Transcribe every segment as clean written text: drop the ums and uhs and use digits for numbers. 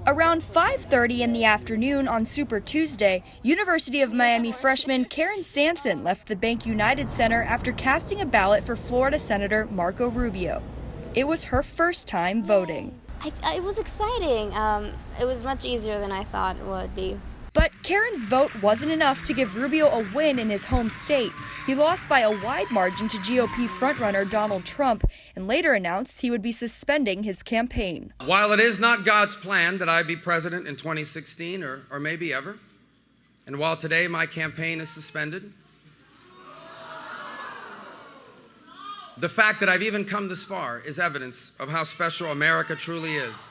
Around 5:30 in the afternoon on Super Tuesday, University of Miami freshman Karen Sanson left the Bank United Center after casting a ballot for Florida Senator Marco Rubio. It was her first time voting. It was exciting. It was much easier than I thought it would be. But Karen's vote wasn't enough to give Rubio a win in his home state. He lost by a wide margin to GOP frontrunner Donald Trump and later announced he would be suspending his campaign. While it is not God's plan that I be president in 2016 or maybe ever, and while today my campaign is suspended, the fact that I've even come this far is evidence of how special America truly is.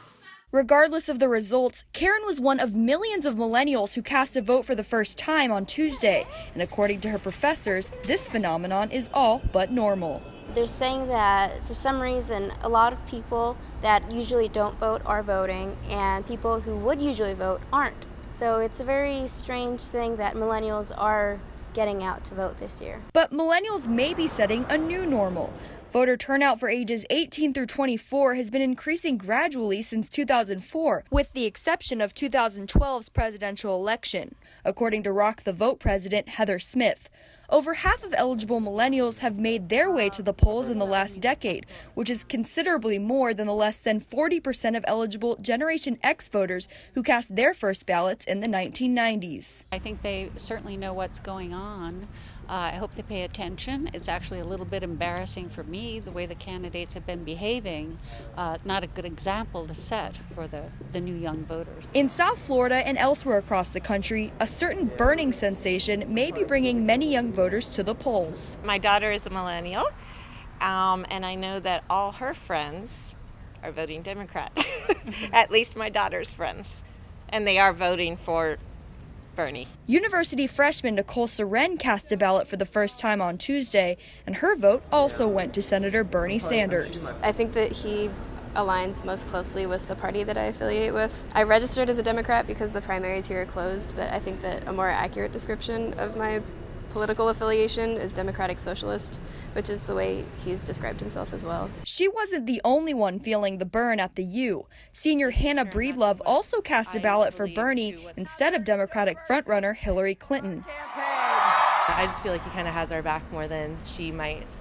Regardless of the results, Karen was one of millions of millennials who cast a vote for the first time on Tuesday. And according to her professors, this phenomenon is all but normal. They're saying that for some reason, a lot of people that usually don't vote are voting, and people who would usually vote aren't. So it's a very strange thing that millennials are getting out to vote this year. But millennials may be setting a new normal. Voter turnout for ages 18 through 24 has been increasing gradually since 2004, with the exception of 2012's presidential election. According to Rock the Vote president Heather Smith, over half of eligible millennials have made their way to the polls in the last decade, which is considerably more than the less than 40% of eligible Generation X voters who cast their first ballots in the 1990s. I think they certainly know what's going on. I hope they pay attention. It's actually a little bit embarrassing for me, the way the candidates have been behaving. Not a good example to set for the new young voters. In South Florida and elsewhere across the country, a certain burning sensation may be bringing many young voters to the polls. My daughter is a millennial, and I know that all her friends are voting Democrat, at least my daughter's friends, and they are voting for Bernie. University freshman Nicole Seren cast a ballot for the first time on Tuesday, and her vote also went to Senator Bernie Sanders. I think that he aligns most closely with the party that I affiliate with. I registered as a Democrat because the primaries here are closed, but I think that a more accurate description of my political affiliation is Democratic Socialist, which is the way he's described himself as well. She wasn't the only one feeling the burn at the U. Senior Hannah Breedlove also cast a ballot for Bernie instead of Democratic frontrunner Hillary Clinton. I just feel like he kind of has our back more than she might.